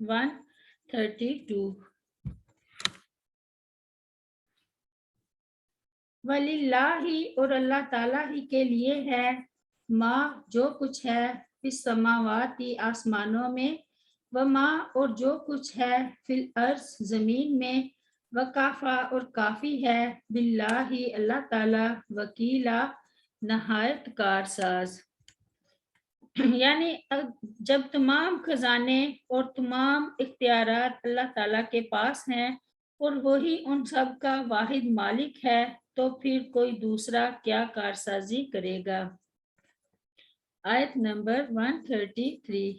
132। وَلِلَّهِ اور اللہ تعالیٰ ہی کے لیے ہے ماں جو کچھ ہے فی السماواتی آسمانوں میں وما اور جو کچھ ہے فی الارض زمین میں وکافا اور کافی ہے باللہ اللہ تعالیٰ وکیلا نہایت کارساز یعنی جب تمام خزانے اور تمام اختیارات اللہ تعالیٰ کے پاس ہیں اور وہی ان سب کا واحد مالک ہے تو پھر کوئی دوسرا کیا کارسازی کرے گا۔ آیت نمبر 133۔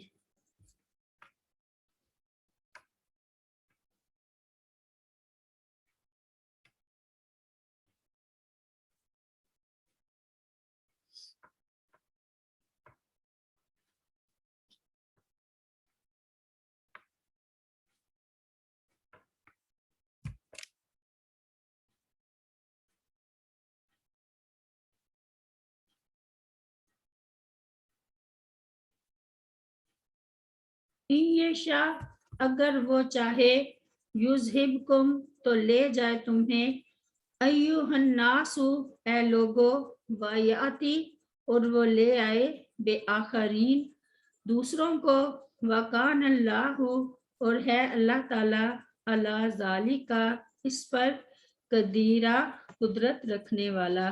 یہ شاہ اگر وہ چاہے یذہبکم تو لے جائے تمہیں ایوہ الناس اے لوگو ویاتی اور وہ لے آئے بے آخرین دوسروں کو وکان اللہ اور ہے اللہ تعالیٰ علی ذالک اس پر قدیرہ قدرت رکھنے والا۔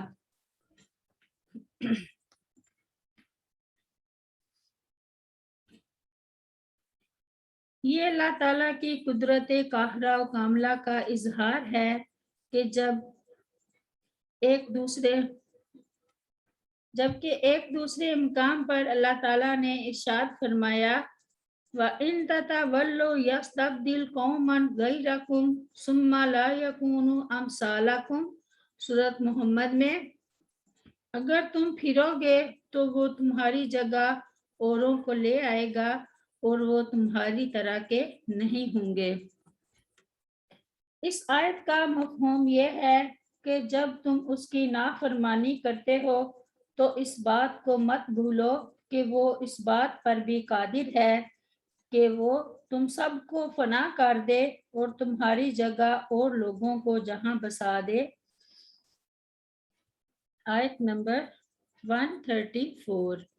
یہ اللہ تعالیٰ کی قدرت قاہرہ و کاملہ کا اظہار ہے کہ جبکہ ایک دوسرے مقام پر اللہ تعالیٰ نے ارشاد فرمایا وَإِن تَتَوَلُّوا يَسْتَبْدِلْ قَوْمًا غَيْرَكُمْ ثُمَّ لَا يَكُونُوا أَمْثَالَكُمْ سورۃ محمد میں اگر تم پھرو گے تو وہ تمہاری جگہ اوروں کو لے آئے گا اور وہ تمہاری طرح کے نہیں ہوں گے۔ اس آیت کا مفہوم یہ ہے کہ جب تم اس کی نافرمانی کرتے ہو تو اس بات کو مت بھولو کہ وہ اس بات پر بھی قادر ہے کہ وہ تم سب کو فنا کر دے اور تمہاری جگہ اور لوگوں کو جہاں بسا دے۔ آیت نمبر 134۔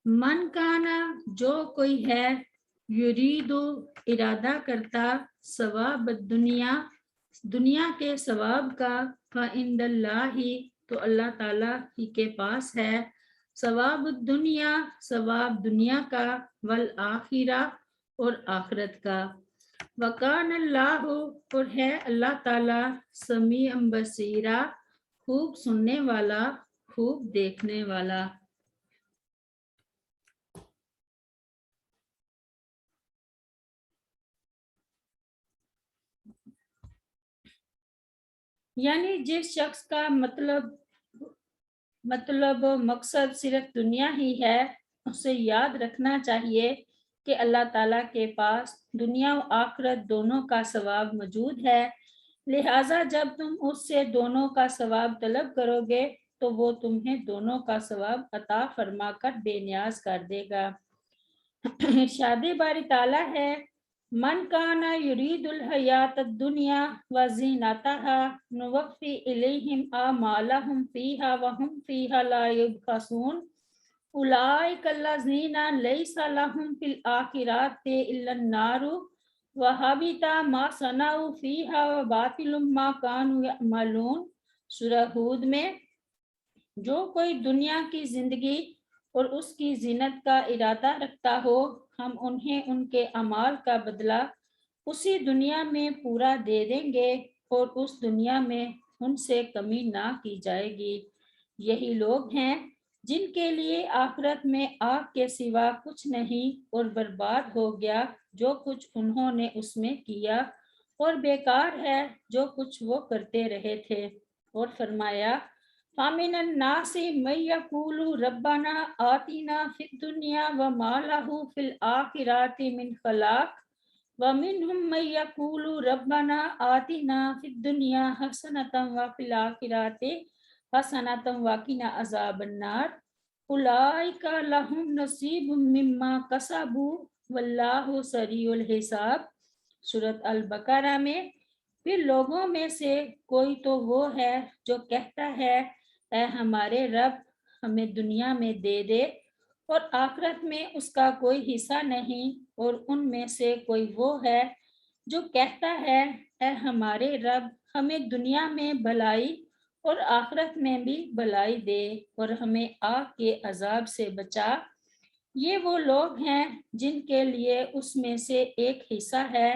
من کانا جو کوئی ہے یرید ارادہ کرتا ثواب الدنیا دنیا کے ثواب کا فعند اللہ تو اللہ تعالیٰ ہی کے پاس ہے ثواب الدنیا ثواب دنیا کا والآخرہ اور آخرت کا وکان اللہ اور ہے اللہ تعالیٰ سمیع بصیرہ خوب سننے والا خوب دیکھنے والا۔ یعنی جس شخص کا مطلب و مقصد صرف دنیا ہی ہے اسے یاد رکھنا چاہیے کہ اللہ تعالیٰ کے پاس دنیا و آخرت دونوں کا ثواب موجود ہے، لہٰذا جب تم اس سے دونوں کا ثواب طلب کرو گے تو وہ تمہیں دونوں کا ثواب عطا فرما کر بے نیاز کر دے گا۔ ارشاد باری تعالیٰ ہے من کانا یرید الحیات الدنیا وزینتها نوفی الیہم اعمالہم فیہا وہم فیہا لا یبخسون اولئک الذین لیس لہم فی الآخرۃ الا النار وحبط ما صنعوا فیہا وباطل ما کانوا یعملون۔ سورہ ہود میں جو کوئی دنیا کی زندگی اور اس کی زینت کا ارادہ رکھتا ہو ہم انہیں ان کے اعمال کا بدلہ اسی دنیا میں پورا دے دیں گے اور اس دنیا میں ان سے کمی نہ کی جائے گی۔ یہی لوگ ہیں جن کے لیے آخرت میں آگ کے سوا کچھ نہیں اور برباد ہو گیا جو کچھ انہوں نے اس میں کیا اور بیکار ہے جو کچھ وہ کرتے رہے تھے۔ اور فرمایا فَمِنَ النَّاسِ مَن يَقُولُ رَبَّنَا آتِنَا فِي الدُّنْيَا وَمَا لَهُ فِي الْآخِرَةِ مِنْ خَلَاقٍ وَمِنْهُمْ مَنْ يَقُولُ رَبَّنَا آتِنَا فِي الدُّنْيَا حَسَنَةً وَفِي الْآخِرَةِ حَسَنَةً وَقِنَا عَذَابَ النَّارِ أُولَئِكَ لَهُمْ نَصِیبٌ مِّمَّا كَسَبُوا وَاللَّهُ سَرِیعُ الْحِسَاب۔ سورۃ البقرہ میں پھر لوگوں میں سے کوئی تو وہ ہے جو کہتا ہے اے ہمارے رب ہمیں دنیا میں دے دے اور آخرت میں اس کا کوئی حصہ نہیں، اور ان میں سے کوئی وہ ہے جو کہتا ہے اے ہمارے رب ہمیں دنیا میں بھلائی اور آخرت میں بھی بھلائی دے اور ہمیں آگ کے عذاب سے بچا۔ یہ وہ لوگ ہیں جن کے لیے اس میں سے ایک حصہ ہے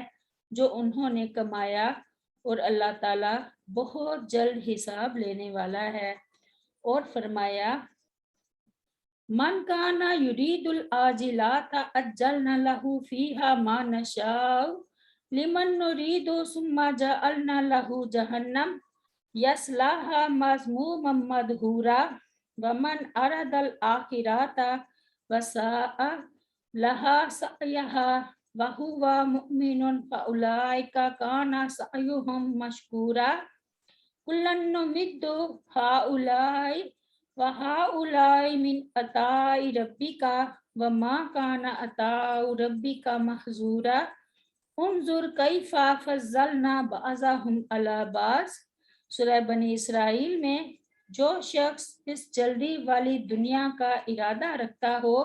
جو انہوں نے کمایا، اور اللہ تعالیٰ بہت جلد حساب لینے والا ہے۔ اور فرمایا من کانا یرید العاجلات عجلنا له فیہا ما نشاء لمن نرید ثم جعلنا له جہنم یصلاها مذموما مدحورا ومن اراد الآخرۃ وسعى لها سعیها وهو مؤمن فاولئک کان سعیهم مشکورا کلا نمد ہؤلاء وہؤلاء من عطاء ربک وما کان عطاء ربک محظورا انظر کیف فضلنا بعضهم علی بعض۔ سورہ بنی اسرائیل میں جو شخص اس جلدی والی دنیا کا ارادہ رکھتا ہو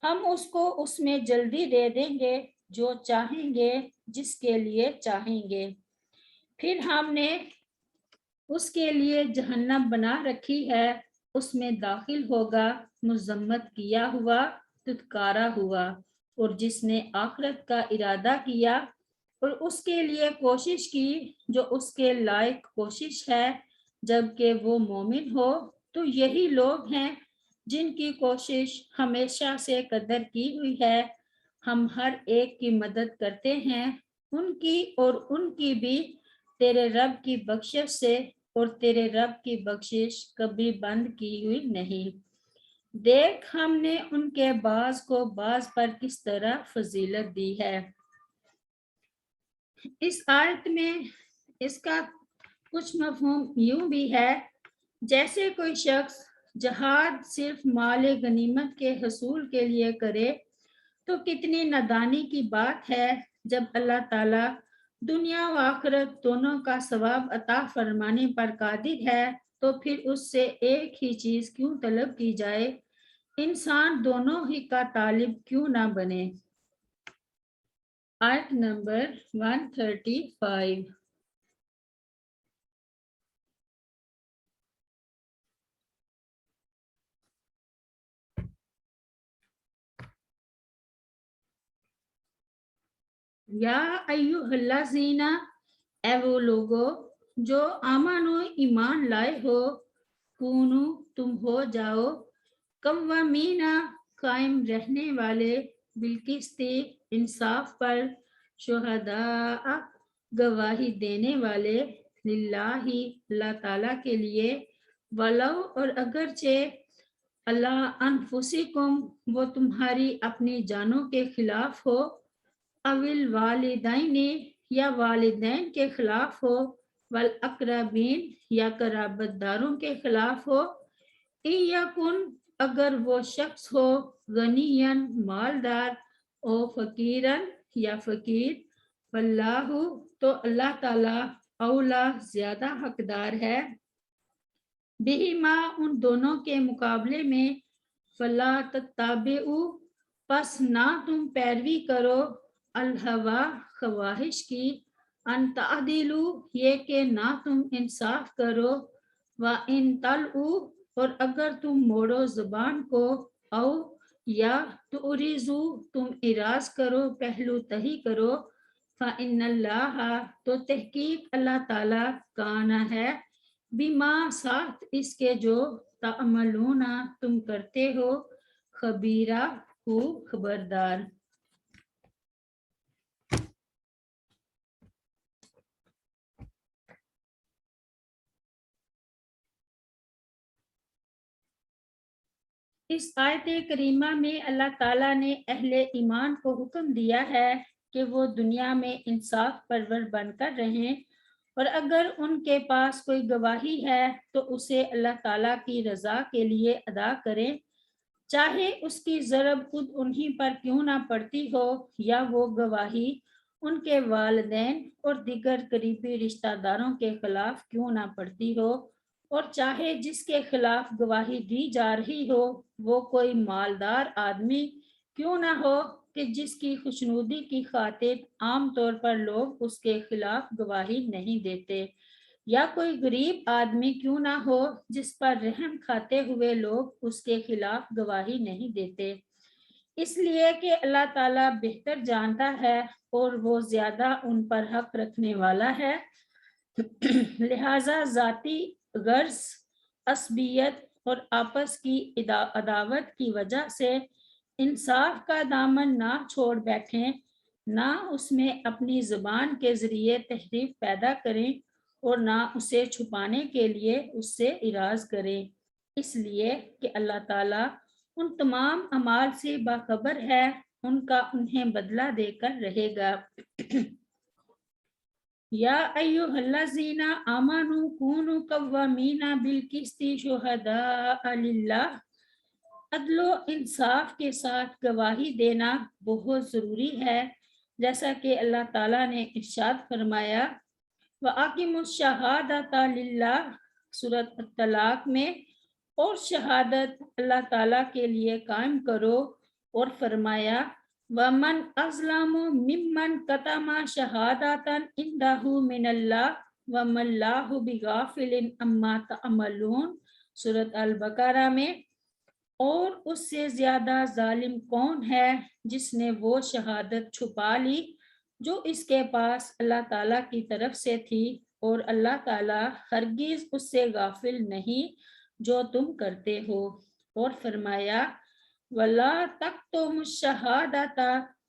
ہم اس کو اس میں جلدی دے دیں گے جو چاہیں گے جس کے لیے چاہیں گے، پھر ہم نے اس کے لیے جہنم بنا رکھی ہے، اس میں داخل ہوگا مذمت کیا ہوا دھتکارا ہوا، اور جس نے آخرت کا ارادہ کیا اور اس کے لیے کوشش کی جو اس کے لائق کوشش ہے جبکہ وہ مومن ہو، تو یہی لوگ ہیں جن کی کوشش ہمیشہ سے قدر کی ہوئی ہے۔ ہم ہر ایک کی مدد کرتے ہیں ان کی اور ان کی بھی تیرے رب کی بخشش سے، اور تیرے رب کی بخشش کبھی بند کی ہوئی نہیں۔ دیکھ ہم نے ان کے بعض کو بعض پر کس طرح فضیلت دی ہے۔ اس آیت میں اس کا کچھ مفہوم یوں بھی ہے جیسے کوئی شخص جہاد صرف مال غنیمت کے حصول کے لیے کرے تو کتنی نادانی کی بات ہے جب اللہ تعالیٰ دنیا و آخرت دونوں کا ثواب عطا فرمانے پر قادر ہے، تو پھر اس سے ایک ہی چیز کیوں طلب کی جائے، انسان دونوں ہی کا طالب کیوں نہ بنے۔ آیت نمبر 135۔ یا ایھا الذین، اے وہ لوگو جو آمنو ایمان لائے ہو، کونو تم ہو جاؤ، قوامین قائم رہنے والے، بالقسط انصاف پر، شہداء گواہی دینے والے، للہ اللہ تعالیٰ کے لیے، ولو اور اگرچہ اللہ انفسکم وہ تمہاری اپنی جانوں کے خلاف ہو، اول والدین یا والدین کے خلاف ہو، والاقربین یا قرابت داروں کے خلاف ہو، یکن اگر وہ شخص ہو غنین مالدار، او فقیرن یا فقیر، واللہ تو اللہ تعالیٰ اولا زیادہ حقدار ہے، بہما ان دونوں کے مقابلے میں، فلا تتبعوا پس نہ تم پیروی کرو، الہوا خواہش کی، ان تعدلوا یہ کہ نہ تم انصاف کرو، وَإِن تَلْؤُوا اور اگر تم موڑو زبان کو، او یا تُعْرِضُوا تم اعراض کرو پہلو تہی کرو، فَإِنَّ اللَّهَ تو تحقیق اللہ تعالیٰ کان ہے، بما ساتھ اس کے جو تعملون تم کرتے ہو، خبیرہ خوب خبردار۔ اس آیت کریمہ میں اللہ تعالیٰ نے اہل ایمان کو حکم دیا ہے کہ وہ دنیا میں انصاف پرور بن کر رہیں، اور اگر ان کے پاس کوئی گواہی ہے تو اسے اللہ تعالیٰ کی رضا کے لیے ادا کریں، چاہے اس کی ضرب خود انہی پر کیوں نہ پڑتی ہو، یا وہ گواہی ان کے والدین اور دیگر قریبی رشتہ داروں کے خلاف کیوں نہ پڑتی ہو، اور چاہے جس کے خلاف گواہی دی جا رہی ہو وہ کوئی مالدار آدمی کیوں نہ ہو کہ جس کی خوشنودی کی خاطر عام طور پر لوگ اس کے خلاف گواہی نہیں دیتے، یا کوئی غریب آدمی کیوں نہ ہو جس پر رحم کھاتے ہوئے لوگ اس کے خلاف گواہی نہیں دیتے، اس لیے کہ اللہ تعالیٰ بہتر جانتا ہے اور وہ زیادہ ان پر حق رکھنے والا ہے۔ لہٰذا ذاتی غرض، عصبیت اور آپس کی عداوت کی وجہ سے انصاف کا دامن نہ چھوڑ بیٹھیں، نہ اس میں اپنی زبان کے ذریعے تحریف پیدا کریں اور نہ اسے چھپانے کے لیے اس سے اراض کریں، اس لیے کہ اللہ تعالیٰ ان تمام اعمال سے باخبر ہے، ان کا انہیں بدلہ دے کر رہے گا۔ یا ایھا الذین آمنوا کونوا قوامین بالقسط شہداء للہ، عدل و انصاف کے ساتھ گواہی دینا بہت ضروری ہے، جیسا کہ اللہ تعالیٰ نے ارشاد فرمایا وَأَقِیمُوا الشَّهَادَةَ لِلَّهِ سورۃ الطلاق میں، اور شہادت اللہ تعالیٰ کے لیے قائم کرو، اور فرمایا وَمَنْ أَظْلَمُ مِمَّنْ كَتَمَ شَهَادَةً عِنْدَهُ مِنَ اللَّهِ وَمَا اللَّهُ بِغَافِلٍ عَمَّا تَعْمَلُونَ سورۃ البقرہ میں، اور اس سے زیادہ ظالم کون ہے جس نے وہ شہادت چھپا لی جو اس کے پاس اللہ تعالیٰ کی طرف سے تھی، اور اللہ تعالیٰ ہرگز اس سے غافل نہیں جو تم کرتے ہو، اور فرمایا وَلَا تَكْتُمُوا الشَّهَادَةَ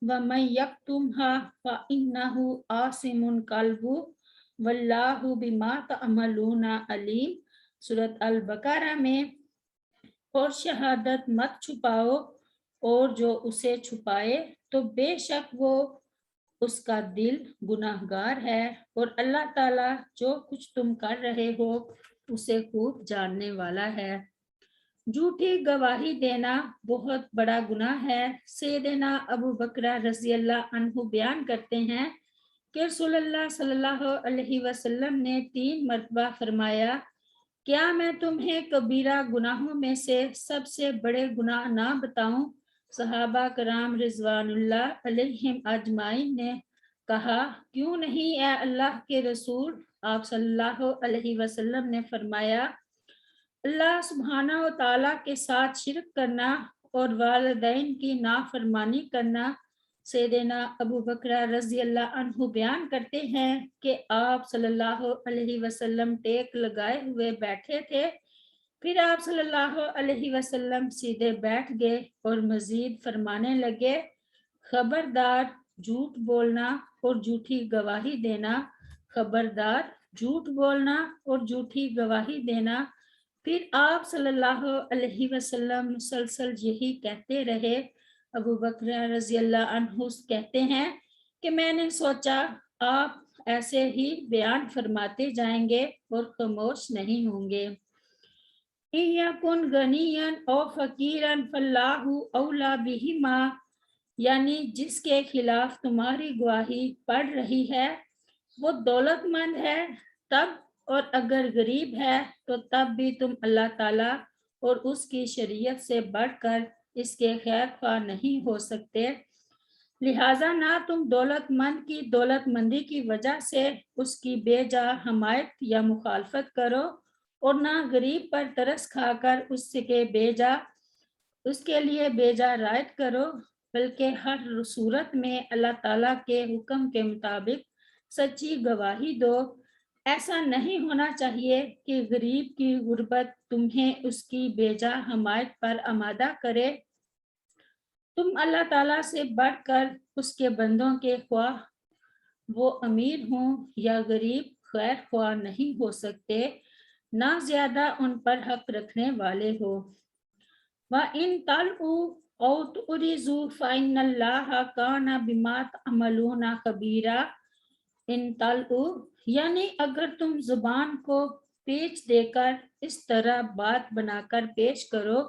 وَمَن يَكْتُمْهَا فَإِنَّهُ آثِمٌ قَلْبُهُ وَاللَّهُ بِمَا تَعْمَلُونَ عَلِيمٌ سورۃ البقرہ میں، اور شہادت مت چھپاؤ، اور جو اسے چھپائے تو بے شک وہ اس کا دل گناہ گار ہے، اور اللہ تعالیٰ جو کچھ تم کر رہے ہو اسے خوب جاننے والا ہے۔ جھوٹی گواہی دینا بہت بڑا گناہ ہے۔ سیدنا ابو بکر رضی اللہ عنہ بیان کرتے ہیں کہ رسول اللہ صلی اللہ علیہ وسلم نے 3 مرتبہ فرمایا کیا میں تمہیں کبیرہ گناہوں میں سے سب سے بڑے گناہ نہ بتاؤں؟ صحابہ کرام رضوان اللہ علیہم اجمعین نے کہا کیوں نہیں اے اللہ کے رسول؟ آپ صلی اللہ علیہ وسلم نے فرمایا اللہ سبحانہ و تعالیٰ کے ساتھ شرک کرنا اور والدین کی نافرمانی کرنا۔ سیدنا ابو بکر رضی اللہ عنہ بیان کرتے ہیں کہ آپ صلی اللہ علیہ وسلم ٹیک لگائے ہوئے بیٹھے تھے، پھر آپ صلی اللہ علیہ وسلم سیدھے بیٹھ گئے اور مزید فرمانے لگے خبردار جھوٹ بولنا اور جھوٹی گواہی دینا، خبردار جھوٹ بولنا اور جھوٹی گواہی دینا۔ پھر آپ صلی اللہ علیہ وسلم مسلسل یہی کہتے رہے۔ ابو بکر رضی اللہ عنہ کہتے ہیں کہ میں نے سوچا آپ ایسے ہی بیان فرماتے جائیں گے اور خاموش نہیں ہوں گے۔ اِن غنیًا او فقیرًا فاللہ اولیٰ بہما، یعنی جس کے خلاف تمہاری گواہی پڑ رہی ہے وہ دولت مند ہے تب، اور اگر غریب ہے تو تب بھی تم اللہ تعالیٰ اور اس کی شریعت سے بڑھ کر اس کے خیر خواہ نہیں ہو سکتے، لہٰذا نہ تم دولت مند کی دولت مندی کی وجہ سے اس کی بے جا حمایت یا مخالفت کرو، اور نہ غریب پر ترس کھا کر اس کے لیے بے جا رعایت کرو، بلکہ ہر صورت میں اللہ تعالیٰ کے حکم کے مطابق سچی گواہی دو۔ ایسا نہیں ہونا چاہیے کہ غریب کی غربت تمہیں اس کی بے جا حمایت پر آمادہ کرے۔ تم اللہ تعالیٰ سے بڑھ کر اس کے بندوں کے خواہ وہ امیر ہوں یا غریب خیر خواہ نہیں ہو سکتے، نہ زیادہ ان پر حق رکھنے والے ہو۔ وَإِن تَلْوُوا او تُعْرِضُوا فَإِنَّ اللَّهَ كَانَ بِمَا تَعْمَلُونَ خَبِيرًا ان تلعو، یعنی اگر تم زبان کو پیچ دے کر اس طرح بات بنا کر پیش کرو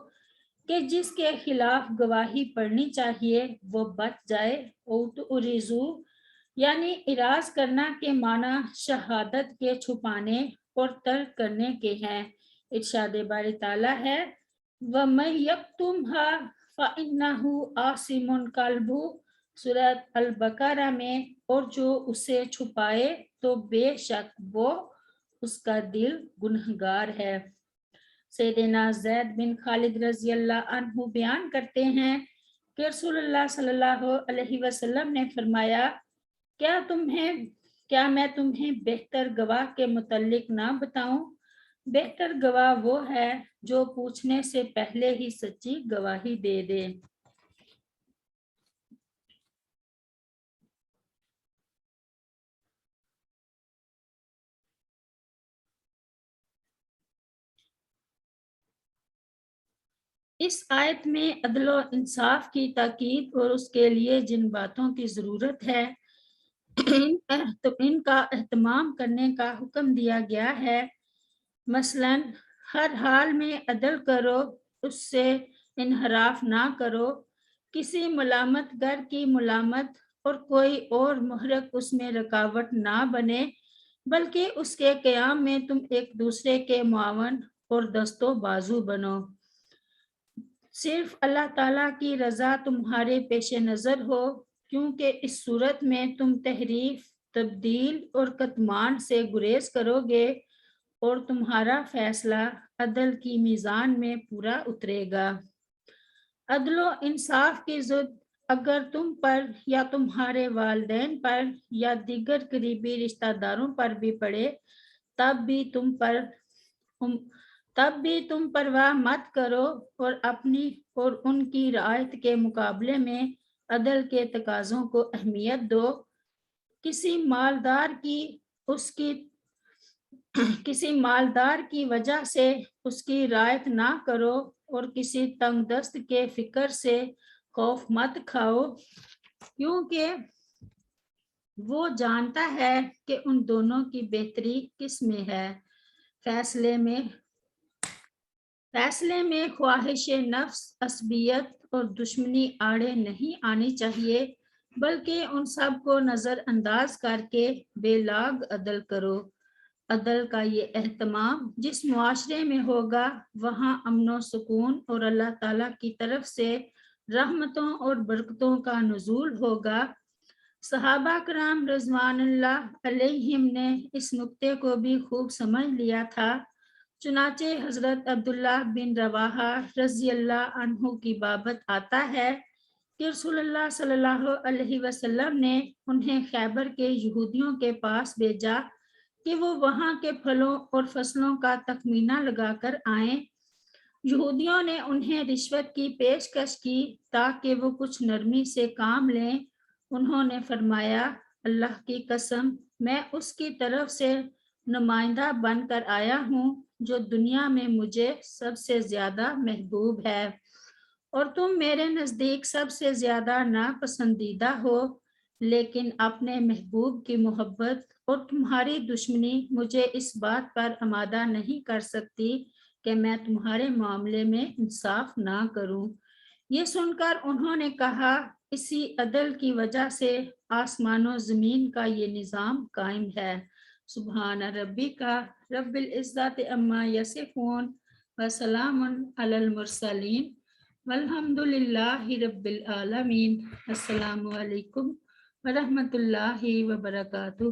کہ جس کے خلاف گواہی پڑھنی چاہیے وہ بچ جائے، او تُعْرِضُوا یعنی اراض کرنا کے معنی شہادت کے چھپانے اور ترک کرنے کے ہیں۔ ارشاد باری تعالیٰ ہے وَمَن يَكْتُمْهَا فَإِنَّهُ آثِمٌ قَلْبُهُ سورۃ البقرہ میں، اور جو اسے چھپائے تو بے شک وہ اس کا دل گنہگار ہے۔ سیدنا زید بن خالد رضی اللہ عنہ بیان کرتے ہیں کہ رسول اللہ صلی اللہ علیہ وسلم نے فرمایا کیا میں تمہیں بہتر گواہ کے متعلق نہ بتاؤں؟ بہتر گواہ وہ ہے جو پوچھنے سے پہلے ہی سچی گواہی دے دے۔ اس آیت میں عدل و انصاف کی تاکید اور اس کے لیے جن باتوں کی ضرورت ہے ان کا اہتمام کرنے کا حکم دیا گیا ہے، مثلاً ہر حال میں عدل کرو، اس سے انحراف نہ کرو، کسی ملامت گر کی ملامت اور کوئی اور محرک اس میں رکاوٹ نہ بنے، بلکہ اس کے قیام میں تم ایک دوسرے کے معاون اور دست و بازو بنو۔ صرف اللہ تعالیٰ کی رضا تمہارے پیش نظر ہو، کیونکہ اس صورت میں تم تحریف، تبدیل اور کتمان سے گریز کرو گے اور تمہارا فیصلہ عدل کی میزان میں پورا اترے گا۔ عدل و انصاف کی ضد اگر تم پر یا تمہارے والدین پر یا دیگر قریبی رشتہ داروں پر بھی پڑے تب بھی تم پرواہ مت کرو اور اپنی اور ان کی رعایت کے مقابلے میں عدل کے تقاضوں کو اہمیت دو۔ کسی مالدار کی وجہ سے اس کی رعایت نہ کرو اور کسی تنگ دست کے فکر سے خوف مت کھاؤ، کیونکہ وہ جانتا ہے کہ ان دونوں کی بہتری کس میں ہے۔ فیصلے میں خواہش نفس، عصبیت اور دشمنی آڑے نہیں آنی چاہیے، بلکہ ان سب کو نظر انداز کر کے بے لاگ عدل کرو۔ عدل کا یہ اہتمام جس معاشرے میں ہوگا وہاں امن و سکون اور اللہ تعالیٰ کی طرف سے رحمتوں اور برکتوں کا نزول ہوگا۔ صحابہ کرام رضوان اللہ علیہم نے اس نکتے کو بھی خوب سمجھ لیا تھا، چنانچہ حضرت عبداللہ بن رواحہ رضی اللہ عنہ کی بابت آتا ہے کہ رسول اللہ صلی اللہ علیہ وسلم نے انہیں خیبر کے یہودیوں کے پاس بھیجا کہ وہ وہاں کے پھلوں اور فصلوں کا تخمینہ لگا کر آئیں۔ یہودیوں نے انہیں رشوت کی پیشکش کی تاکہ وہ کچھ نرمی سے کام لیں۔ انہوں نے فرمایا اللہ کی قسم میں اس کی طرف سے نمائندہ بن کر آیا ہوں جو دنیا میں مجھے سب سے زیادہ محبوب ہے، اور تم میرے نزدیک سب سے زیادہ ناپسندیدہ ہو، لیکن اپنے محبوب کی محبت اور تمہاری دشمنی مجھے اس بات پر آمادہ نہیں کر سکتی کہ میں تمہارے معاملے میں انصاف نہ کروں۔ یہ سن کر انہوں نے کہا اسی عدل کی وجہ سے آسمان و زمین کا یہ نظام قائم ہے۔ سبحان ربک رب العزت عما یصفون وسلام علی المرسلین والحمد للہ رب العالمین۔ السلام علیکم ورحمۃ اللہ وبرکاتہ۔